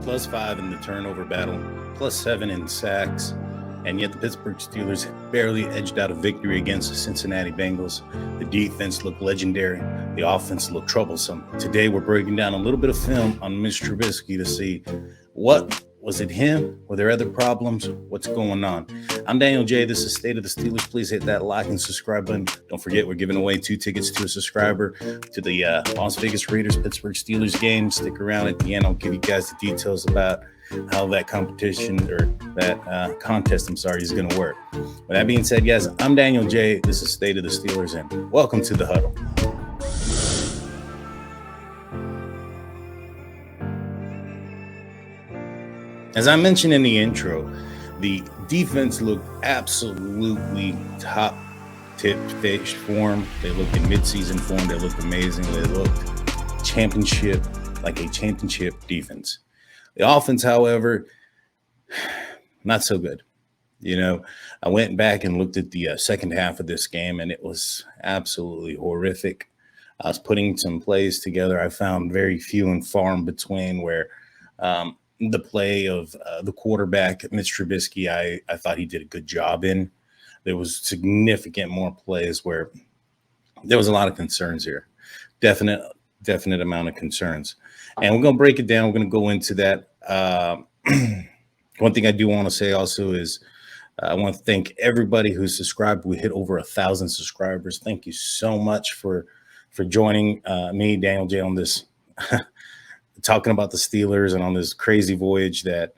+5 in the turnover battle, +7 in sacks, and yet the Pittsburgh Steelers barely edged out a victory against the Cincinnati Bengals. The defense looked legendary. The offense looked troublesome. Today, we're breaking down a little bit of film on Mitch Trubisky to see what was it him? Were there other problems? What's going on? I'm Daniel J. This is State of the Steelers. Please hit that like and subscribe button. Don't forget, we're giving away 2 tickets to a subscriber to the Las Vegas Raiders Pittsburgh Steelers game. Stick around at the end. I'll give you guys the details about how that competition or that contest, is going to work. With that being said, guys, I'm Daniel J. This is State of the Steelers, and welcome to the Huddle. As I mentioned in the intro, the defense looked absolutely top-tip form. They looked in midseason form. They looked amazing. They looked championship, like a championship defense. The offense, however, not so good. You know, I went back and looked at the second half of this game, and it was absolutely horrific. I was putting some plays together. I found very few and far in between where the play of the quarterback, Mitch Trubisky, I thought he did a good job in. There was significant more plays where there was a lot of concerns here. Definite amount of concerns. And we're going to break it down. We're going to go into that. One thing I do want to say also is I want to thank everybody who's subscribed. We hit over 1,000 subscribers. Thank you so much for joining me, Daniel J, on this talking about the Steelers and on this crazy voyage that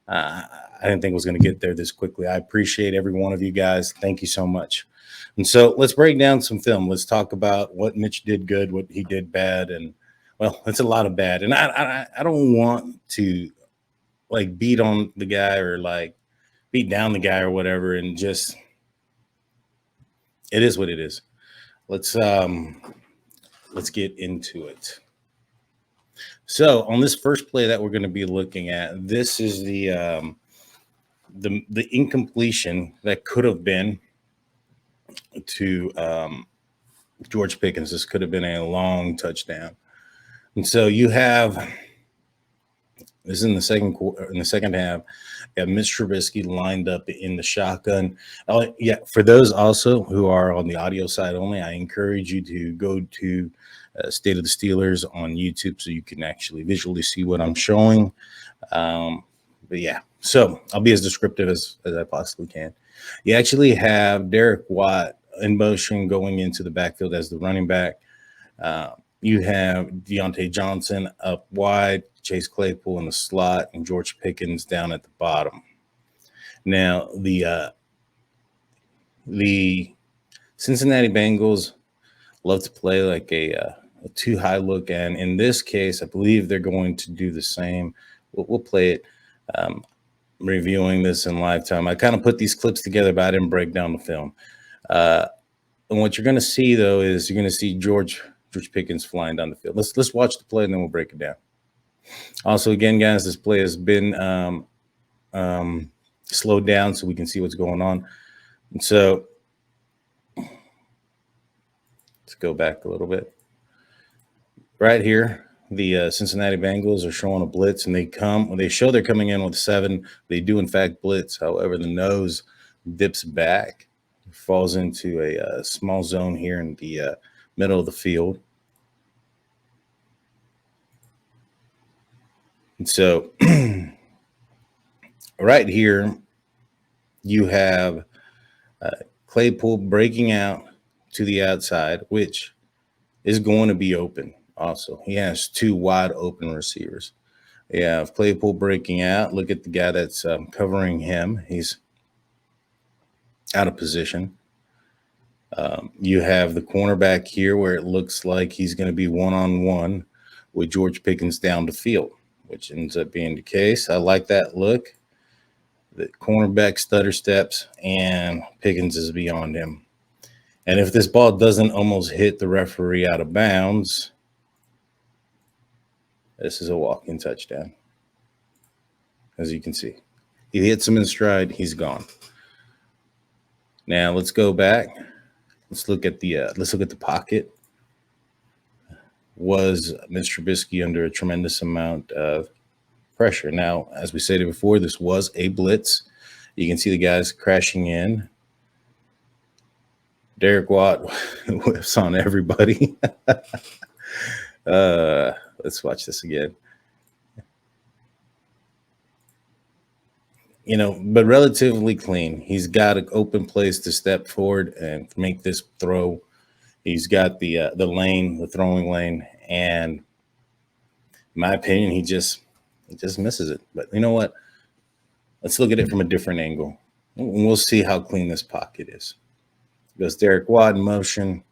I didn't think was going to get there this quickly. I appreciate every one of you guys. Thank you so much. And so let's break down some film. Let's talk about what Mitch did good, what he did bad, and well, it's a lot of bad. And I don't want to like beat on the guy or like beat down the guy or whatever. And just it is what it is. Let's get into it. So on this first play that we're going to be looking at, this is the incompletion that could have been to George Pickens. This could have been a long touchdown. And so you have this is in the second quarter, in the second half. You have Mitch Trubisky lined up in the shotgun. Yeah, for those also who are on the audio side only, I encourage you to go to State of the Steelers on YouTube so you can actually visually see what I'm showing. But yeah, so I'll be as descriptive as I possibly can. You actually have Derek Watt in motion going into the backfield as the running back. You have Deontay Johnson up wide, Chase Claypool in the slot, and George Pickens down at the bottom. Now, the Cincinnati Bengals love to play like a too high look, and in this case, I believe they're going to do the same. We'll play it. Reviewing this in live time. I kind of put these clips together, but I didn't break down the film. And what you're going to see, though, is you're going to see George Pickens flying down the field. Let's watch the play, and then we'll break it down. Also, again, guys, this play has been slowed down so we can see what's going on. And so let's go back a little bit. Right here, the Cincinnati Bengals are showing a blitz, and they show they're coming in with 7. They do, in fact, blitz. However, the nose dips back, falls into a small zone here in the middle of the field. And so right here, you have Claypool breaking out to the outside, which is going to be open. Also, he has 2 wide open receivers. You have Claypool breaking out. Look at the guy that's covering him. He's out of position. You have the cornerback here where it looks like he's going to be one-on-one with George Pickens down the field, which ends up being the case. I like that look. The cornerback stutter steps, and Pickens is beyond him. And if this ball doesn't almost hit the referee out of bounds, this is a walk-in touchdown. As you can see, he hits him in stride. He's gone. Now let's go back. Let's look at the pocket. Was Mitch Trubisky under a tremendous amount of pressure. Now, as we stated before, this was a blitz. You can see the guys crashing in. Derek Watt whips on everybody. Let's watch this again. But relatively clean. He's got an open place to step forward and make this throw. He's got the lane, the throwing lane, and in my opinion, he just misses it. But you know what? Let's look at it from a different angle, and we'll see how clean this pocket is. Goes Derek Watt in motion,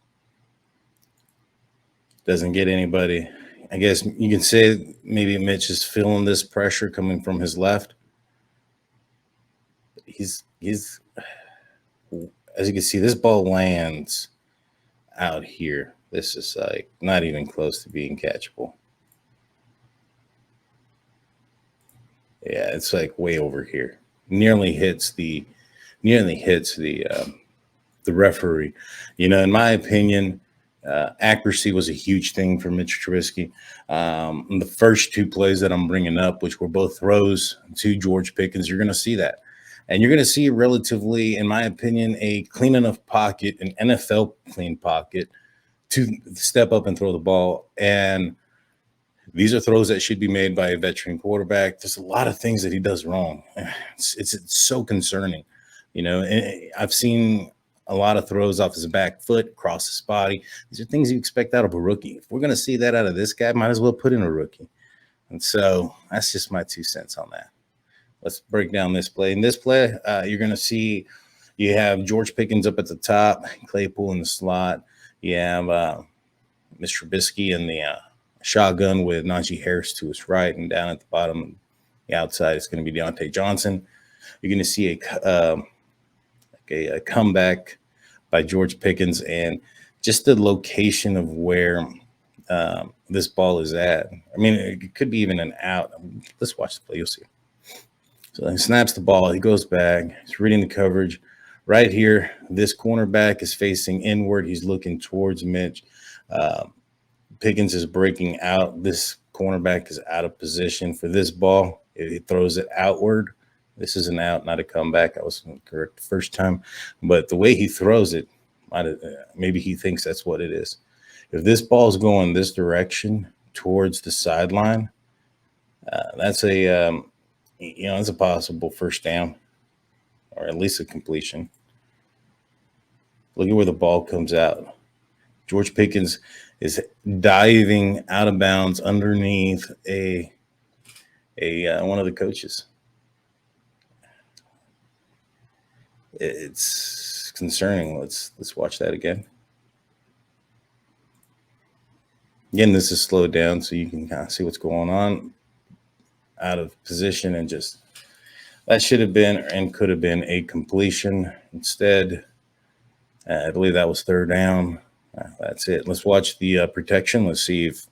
doesn't get anybody. I guess you can say maybe Mitch is feeling this pressure coming from his left. He's as you can see, this ball lands out here. This is like not even close to being catchable. Yeah, it's like way over here. Nearly hits the referee. In my opinion, accuracy was a huge thing for Mitch Trubisky. The first two plays that I'm bringing up, which were both throws to George Pickens, you're going to see that. And you're going to see relatively, in my opinion, a clean enough pocket, an NFL clean pocket, to step up and throw the ball. And these are throws that should be made by a veteran quarterback. There's a lot of things that he does wrong. It's so concerning. And I've seen a lot of throws off his back foot, across his body. These are things you expect out of a rookie. If we're going to see that out of this guy, might as well put in a rookie. And so that's just my 2 cents on that. Let's break down this play. In this play, you're going to see you have George Pickens up at the top, Claypool in the slot. You have Mitch Trubisky in the shotgun with Najee Harris to his right, and down at the bottom, the outside, it's going to be Deontay Johnson. You're going to see a comeback by George Pickens, and just the location of where this ball is at. I mean, it could be even an out. Let's watch the play. You'll see. So he snaps the ball. He goes back. He's reading the coverage. Right here, this cornerback is facing inward. He's looking towards Mitch. Pickens is breaking out. This cornerback is out of position for this ball. He throws it outward. This is an out, not a comeback. I was correct the first time. But the way he throws it, maybe he thinks that's what it is. If this ball is going this direction towards the sideline, that's it's a possible first down, or at least a completion. Look at where the ball comes out. George Pickens is diving out of bounds underneath a one of the coaches. It's concerning. Let's watch that again. Again, this is slowed down so you can kind of see what's going on. Out of position, and just that should have been and could have been a completion. Instead, I believe that was third down. That's it. Let's watch the protection. Let's see if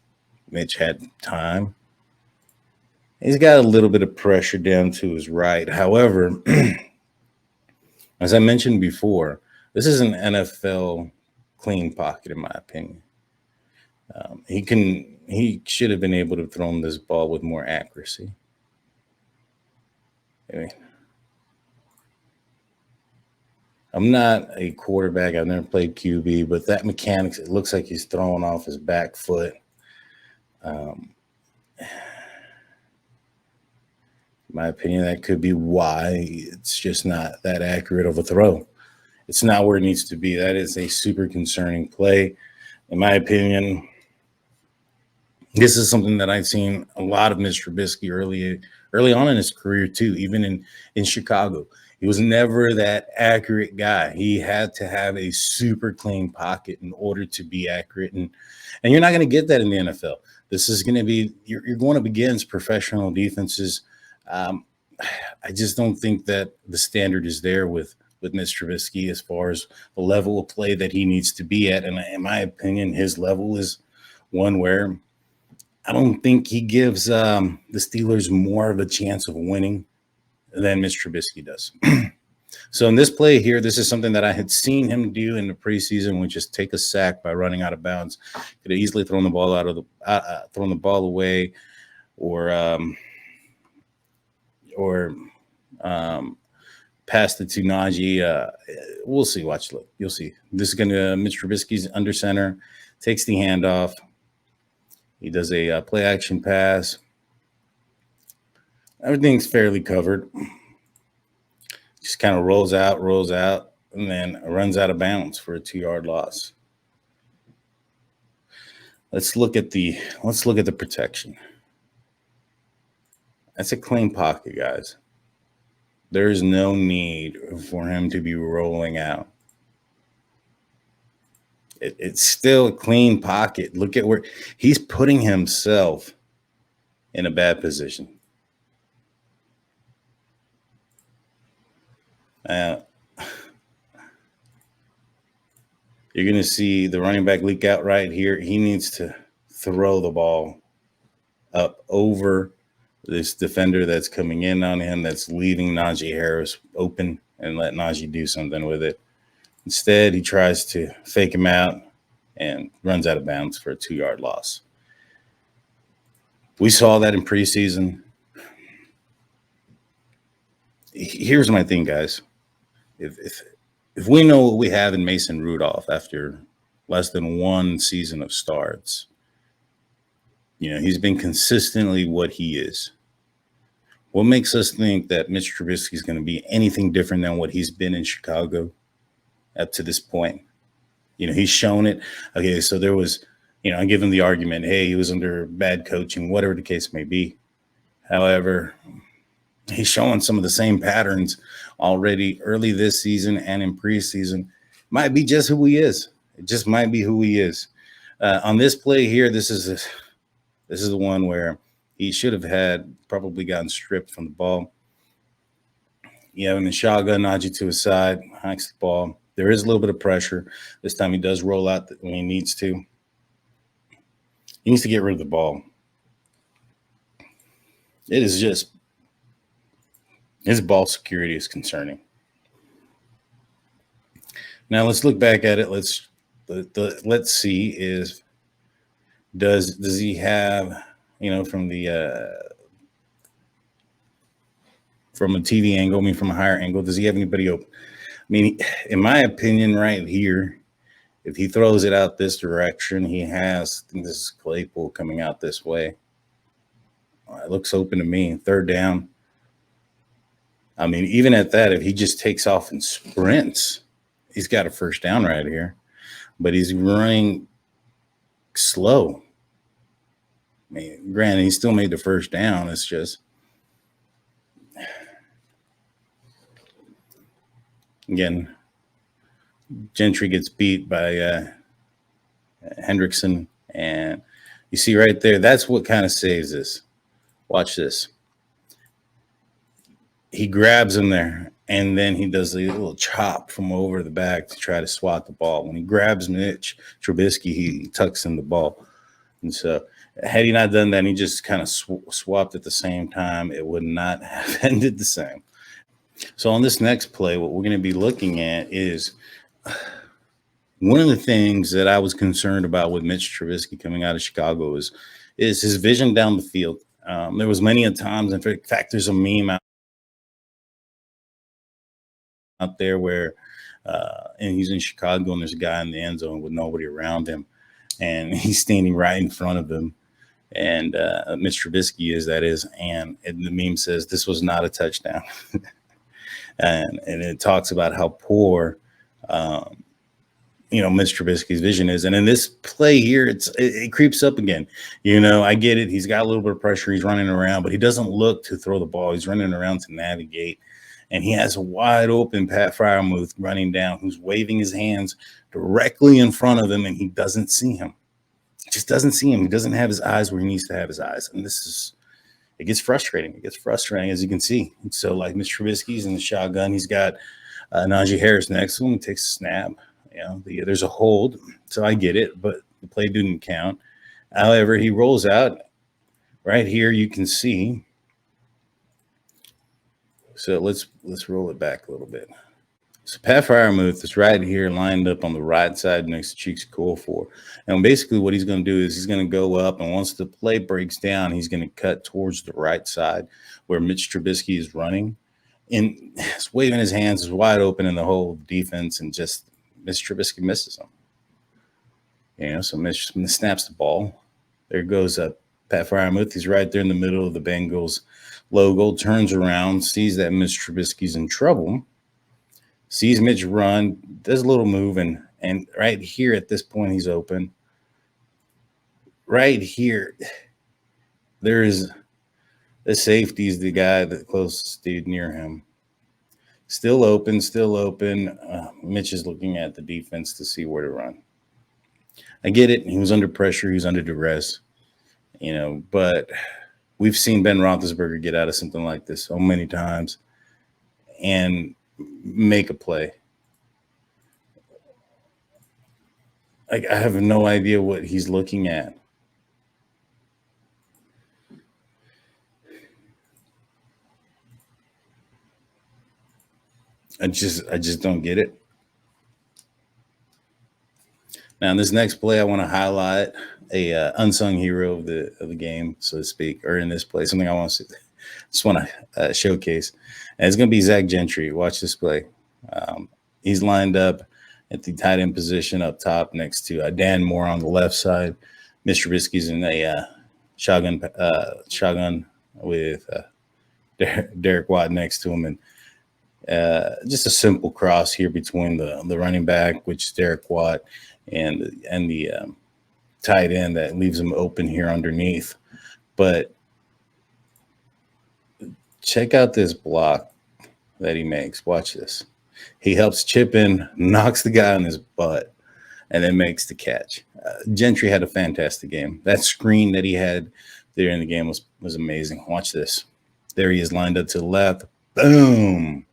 Mitch had time. He's got a little bit of pressure down to his right. However, as I mentioned before, this is an NFL clean pocket, in my opinion. He should have been able to throw this ball with more accuracy. I'm not a quarterback. I've never played QB, but that mechanics, it looks like he's throwing off his back foot. In my opinion, that could be why it's just not that accurate of a throw. It's not where it needs to be. That is a super concerning play. In my opinion, this is something that I've seen a lot of Mitch Trubisky early on in his career too, even in Chicago. He was never that accurate guy. He had to have a super clean pocket in order to be accurate. And you're not going to get that in the NFL. This is going to be, you're going up against professional defenses. I just don't think that the standard is there with Mitch Trubisky as far as the level of play that he needs to be at. And in my opinion, his level is one where I don't think he gives the Steelers more of a chance of winning than Mitch Trubisky does. So in this play here, this is something that I had seen him do in the preseason, which is take a sack by running out of bounds. Could have easily thrown the ball thrown the ball away, or or passed it to Najee. We'll see. Watch, look. You'll see. This is going to Mitch Trubisky's under center, takes the handoff. He does a play action pass. Everything's fairly covered. Just kind of rolls out, and then runs out of bounds for a 2-yard loss. Let's look at the protection. That's a clean pocket, guys. There's no need for him to be rolling out. It's still a clean pocket. Look at where he's putting himself in a bad position. You're going to see the running back leak out right here. He needs to throw the ball up over this defender that's coming in on him, that's leaving Najee Harris open, and let Najee do something with it. Instead, he tries to fake him out and runs out of bounds for a 2-yard loss. We saw that in preseason. Here's my thing, guys. If we know what we have in Mason Rudolph after less than one season of starts, he's been consistently what he is. What makes us think that Mitch Trubisky is going to be anything different than what he's been in Chicago up to this point? He's shown it. Okay, so there was, I give him the argument, hey, he was under bad coaching, whatever the case may be. However, he's showing some of the same patterns already early this season and in preseason. Might be just who he is. It just might be who he is. On this play here, this is the one where he should have probably gotten stripped from the ball. You have him in shotgun, Najee to his side, hikes the ball. There is a little bit of pressure. This time he does roll out when he needs to. He needs to get rid of the ball. It is just, his ball security is concerning. Now let's look back at it. Let's see does he have, from a TV angle, from a higher angle, does he have anybody open? In my opinion, right here, if he throws it out this direction, he has, I think this is Claypool coming out this way. It looks open to me. 3rd down. Even at that, if he just takes off and sprints, he's got a 1st down right here. But he's running slow. Granted, he still made the 1st down. It's just, again, Gentry gets beat by Hendrickson. And you see right there, that's what kind of saves this. Watch this. He grabs him there, and then he does a little chop from over the back to try to swat the ball. When he grabs Mitch Trubisky, he tucks in the ball. And so had he not done that, he just kind of swapped at the same time, it would not have ended the same. So on this next play, what we're going to be looking at is one of the things that I was concerned about with Mitch Trubisky coming out of Chicago is his vision down the field. There was many a times, in fact, there's a meme out there where and he's in Chicago and there's a guy in the end zone with nobody around him, and he's standing right in front of him, and Mitch Trubisky and the meme says this was not a touchdown. and it talks about how poor Mitch Trubisky's vision is. And in this play here, it creeps up again. I get it. He's got a little bit of pressure. He's running around, but he doesn't look to throw the ball. He's running around to navigate. And he has a wide open Pat Freiermuth running down, who's waving his hands directly in front of him, and he doesn't see him. He just doesn't see him. He doesn't have his eyes where he needs to have his eyes. And it gets frustrating. It gets frustrating, as you can see. So, like, Mitch Trubisky's in the shotgun. He's got Najee Harris next to him. He takes a snap. There's a hold, so I get it, but the play didn't count. However, he rolls out. Right here, you can see. So let's roll it back a little bit. So Pat Freiermuth is right here lined up on the right side next to Cheeks Okorafor. And basically what he's going to do is he's going to go up, and once the play breaks down, he's going to cut towards the right side where Mitch Trubisky is running and he's waving his hands, is wide open in the whole defense, and just Mitch Trubisky misses him. So Mitch snaps the ball. There goes Pat Freiermuth. He's right there in the middle of the Bengals logo, turns around, sees that Mitch Trubisky's in trouble, sees Mitch run, does a little move, and right here at this point, he's open. Right here, there is the safety's the guy, the closest dude near him. Still open. Mitch is looking at the defense to see where to run. I get it. He was under pressure. He was under duress, but we've seen Ben Roethlisberger get out of something like this so many times and make a play. I have no idea what he's looking at. I just don't get it. Now, in this next play, I want to highlight a unsung hero of the game, so to speak, or in this play, something I just want to showcase. And it's going to be Zach Gentry. Watch this play. He's lined up at the tight end position up top next to Dan Moore on the left side. Mitch Trubisky's in a shotgun with Derek Watt next to him, and just a simple cross here between the running back, which is Derek Watt, and the tight end that leaves him open here underneath. But check out this block that he makes. Watch this. He helps chip in, knocks the guy on his butt, and then makes the catch. Gentry had a fantastic game. That screen that he had there in the game was amazing. Watch this. There he is lined up to the left. Boom.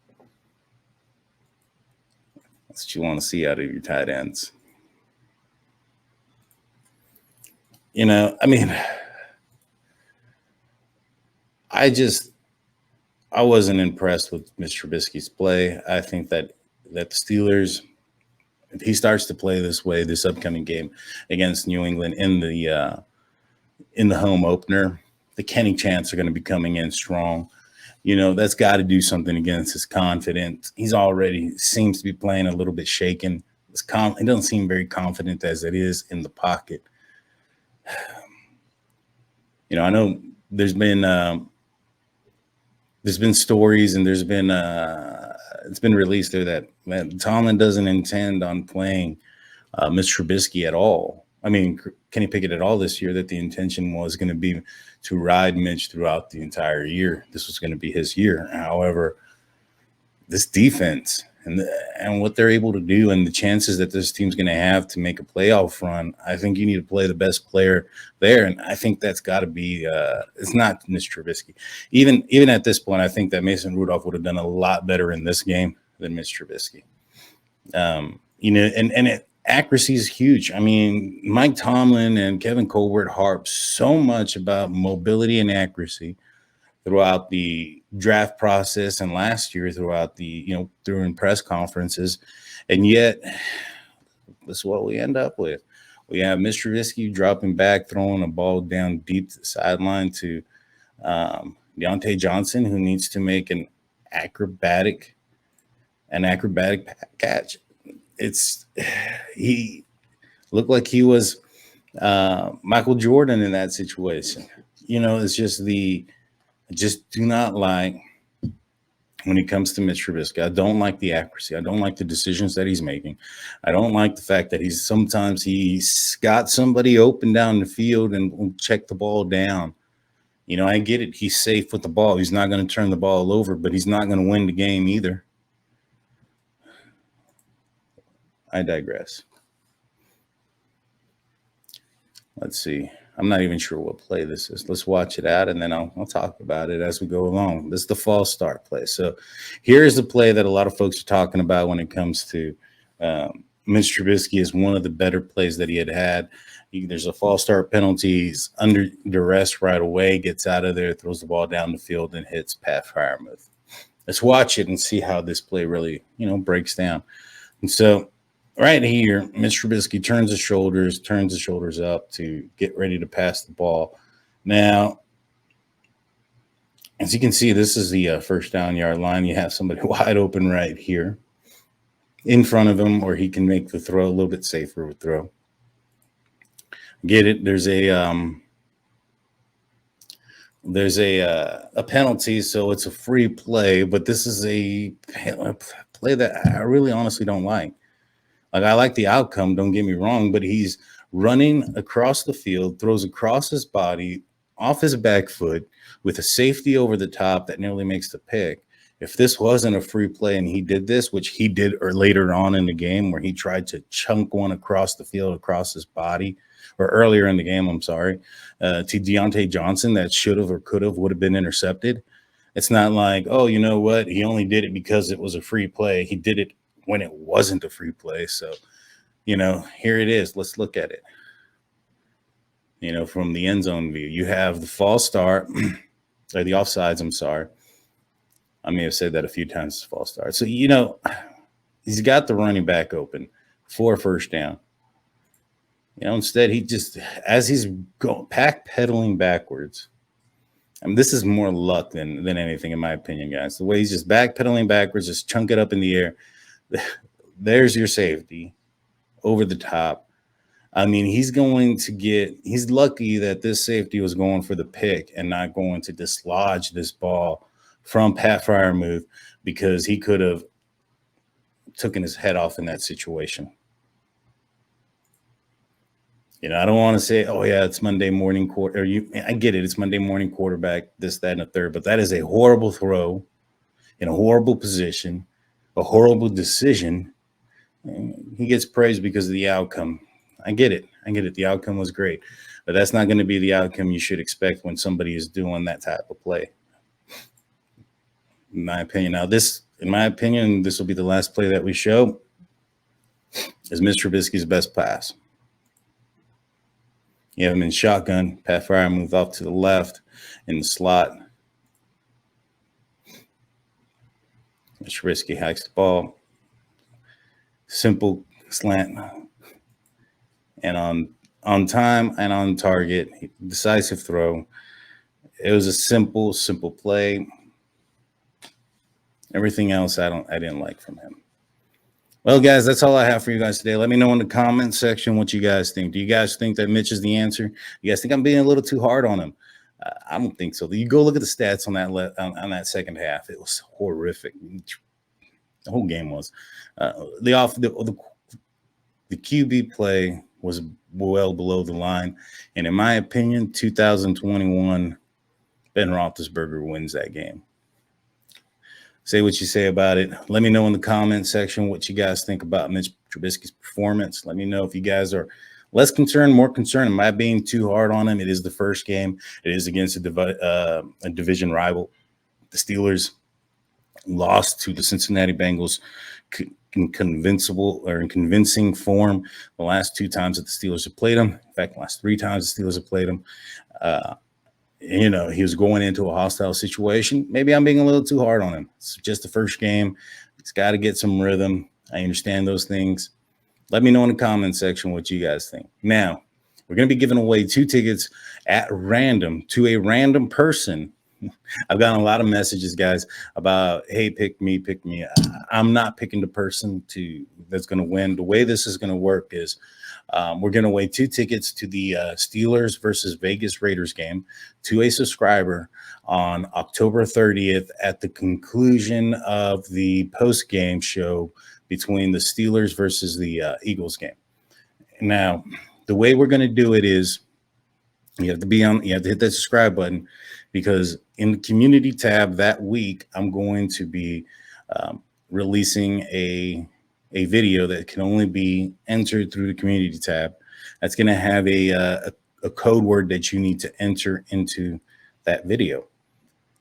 That's what you want to see out of your tight ends. I wasn't impressed with Mitch Trubisky's play. I think that the Steelers, if he starts to play this way this upcoming game against New England in the home opener, the Kenny Chants are going to be coming in strong. That's got to do something against his confidence. He's already seems to be playing a little bit shaken. He doesn't seem very confident as it is in the pocket. I know there's been stories and there's been it's been released there that Tomlin doesn't intend on playing Mitch Trubisky at all. I mean, Kenny Pickett at all this year, that the intention was going to be to ride Mitch throughout the entire year. This was going to be his year. However, this defense and what they're able to do and the chances that this team's going to have to make a playoff run, I think you need to play the best player there. And I think that's got to be it's not Mitch Trubisky. Even at this point, I think that Mason Rudolph would have done a lot better in this game than Mitch Trubisky. Accuracy is huge. I mean, Mike Tomlin and Kevin Colbert harp so much about mobility and accuracy throughout the draft process and last year throughout during press conferences. And yet, this is what we end up with. We have Mitch Trubisky dropping back, throwing a ball down deep to the sideline to Deontay Johnson, who needs to make an acrobatic catch. He looked like he was Michael Jordan in that situation. It's just I just do not like when it comes to Mitch Trubisky. I don't like the accuracy. I don't like the decisions that he's making. I don't like the fact that he's got somebody open down the field and will check the ball down. I get it. He's safe with the ball. He's not going to turn the ball over, but he's not going to win the game either. I digress. Let's see. I'm not even sure what play this is. Let's watch it out, and then I'll talk about it as we go along. This is the false start play. So here's the play that a lot of folks are talking about when it comes to Mitch Trubisky is one of the better plays that he had. There's a false start penalty. He's under duress right away, gets out of there, throws the ball down the field, and hits Pat Freiermuth. Let's watch it and see how this play really, breaks down. And so right here, Mitch Trubisky turns his shoulders up to get ready to pass the ball. Now, As you can see, this is the first down yard line. You have somebody wide open right here in front of him, or he can make the throw a little bit safer with throw. Get it? There's a penalty, so it's a free play, but this is a play that I really honestly don't like. Like, I like the outcome, don't get me wrong, but he's running across the field, throws across his body, off his back foot, with a safety over the top that nearly makes the pick. If this wasn't a free play and he did this, which he did or later on in the game, where he tried to chunk one across the field, across his body, or earlier in the game, I'm sorry, to Deontay Johnson, that should have or could have would have been intercepted. It's not like, oh, you know what? He only did it because it was a free play. He did it when it wasn't a free play. So, here it is. Let's look at it. From the end zone view, you have the false start, or the offsides, I'm sorry. I may have said that a few times, false start. So, he's got the running back open for a first down. Instead, he just, as he's pedaling backwards, I mean, this is more luck than anything, in my opinion, guys. The way he's just backpedaling backwards, just chunk it up in the air. There's your safety over the top. I mean, he's lucky that this safety was going for the pick and not going to dislodge this ball from Pat Freiermuth, because he could have taken his head off in that situation. I don't want to say, oh yeah, it's Monday morning quarter. I get it. It's Monday morning quarterback, this, that, and a third. But that is a horrible throw in a horrible position, a horrible decision. He gets praised because of the outcome. I get it. The outcome was great. But that's not going to be the outcome you should expect when somebody is doing that type of play, in my opinion. Now, this will be the last play that we show, is Mitch Trubisky's best pass. You have him in shotgun. Pat Freiermuth off to the left in the slot. Trubisky hikes the ball. Simple slant. And on time and on target. Decisive throw. It was a simple play. Everything else I didn't like from him. Well, guys, that's all I have for you guys today. Let me know in the comment section what you guys think. Do you guys think that Mitch is the answer? You guys think I'm being a little too hard on him? I don't think so. You go look at the stats on that second half. It was horrific. The whole game was. The QB play was well below the line. And in my opinion, 2021, Ben Roethlisberger wins that game. Say what you say about it. Let me know in the comment section what you guys think about Mitch Trubisky's performance. Let me know if you guys are less concerned, more concerned. Am I being too hard on him? It is the first game. It is against a division rival. The Steelers lost to the Cincinnati Bengals in convincing form the last two times that the Steelers have played them. In fact, the last three times the Steelers have played them. He was going into a hostile situation. Maybe I'm being a little too hard on him. It's just the first game. He's got to get some rhythm. I understand those things. Let me know in the comment section what you guys think. Now, we're going to be giving away 2 tickets at random to a random person. I've gotten a lot of messages, guys, about, hey, pick me. I'm not picking the person that's going to win. The way this is going to work is we're giving away 2 tickets to the Steelers versus Vegas Raiders game to a subscriber on October 30th at the conclusion of the post-game show between the Steelers versus the Eagles game. Now, the way we're going to do it is you have to hit that subscribe button, because in the community tab that week, I'm going to be releasing a video that can only be entered through the community tab. That's going to have a code word that you need to enter into that video.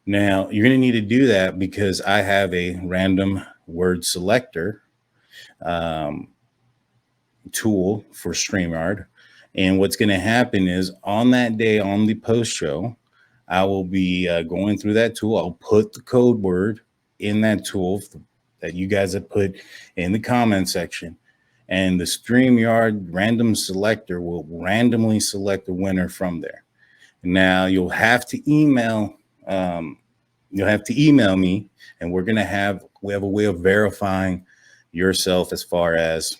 Now, you're going to need to do that because I have a random word selector tool for StreamYard. And what's going to happen is on that day, on the post show, I will be going through that tool. I'll put the code word in that tool that you guys have put in the comment section, and the StreamYard random selector will randomly select the winner from there. Now, you'll have to email you'll have to email me, and we have a way of verifying yourself as far as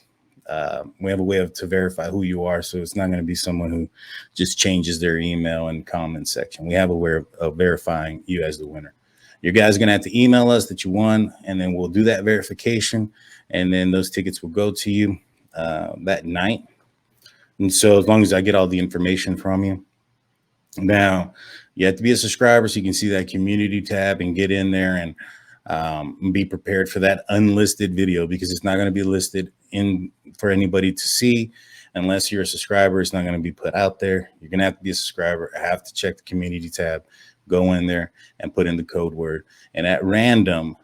we have a way to verify who you are. So it's not going to be someone who just changes their email and comment section. We have a way of verifying you as the winner. Your guys are going to have to email us that you won, and then we'll do that verification. And then those tickets will go to you that night. And so as long as I get all the information from you. Now, you have to be a subscriber so you can see that community tab and get in there and be prepared for that unlisted video, because it's not going to be listed in for anybody to see unless you're a subscriber. It's not going to be put out there. You're going to have to be a subscriber. I have to check the community tab, go in there and put in the code word. And at random,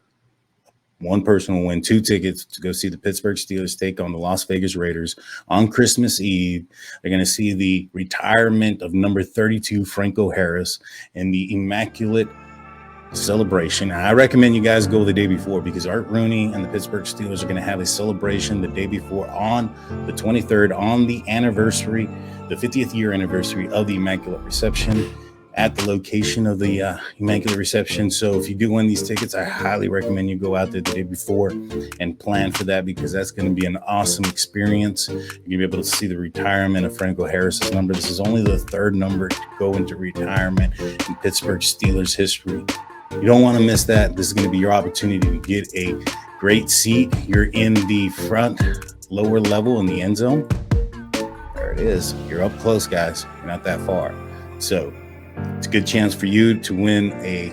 one person will win 2 tickets to go see the Pittsburgh Steelers take on the Las Vegas Raiders on Christmas Eve. They're going to see the retirement of number 32, Franco Harris, and the Immaculate Celebration. I recommend you guys go the day before, because Art Rooney and the Pittsburgh Steelers are going to have a celebration the day before on the 23rd, on the anniversary, the 50th year anniversary of the Immaculate Reception, at the location of the Immaculate Reception. So if you do win these tickets, I highly recommend you go out there the day before and plan for that, because that's going to be an awesome experience. You're going to be able to see the retirement of Franco Harris's number. This is only the 3rd number to go into retirement in Pittsburgh Steelers history. You don't want to miss that. This is going to be your opportunity to get a great seat. You're in the front lower level in the end zone. There it is. You're up close, guys. You're not that far. So it's a good chance for you to win a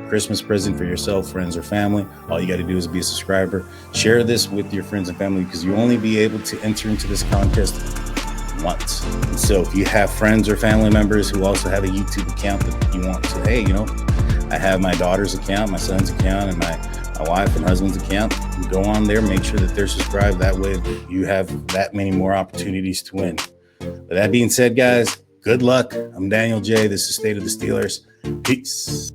Christmas present for yourself, friends, or family. All you got to do is be a subscriber. Share this with your friends and family, because you only be able to enter into this contest once. And so if you have friends or family members who also have a YouTube account that you want to, hey, I have my daughter's account, my son's account, and my wife and husband's account. You go on there, make sure that they're subscribed. That way you have that many more opportunities to win. With that being said, guys, good luck. I'm Daniel J. This is State of the Steelers. Peace.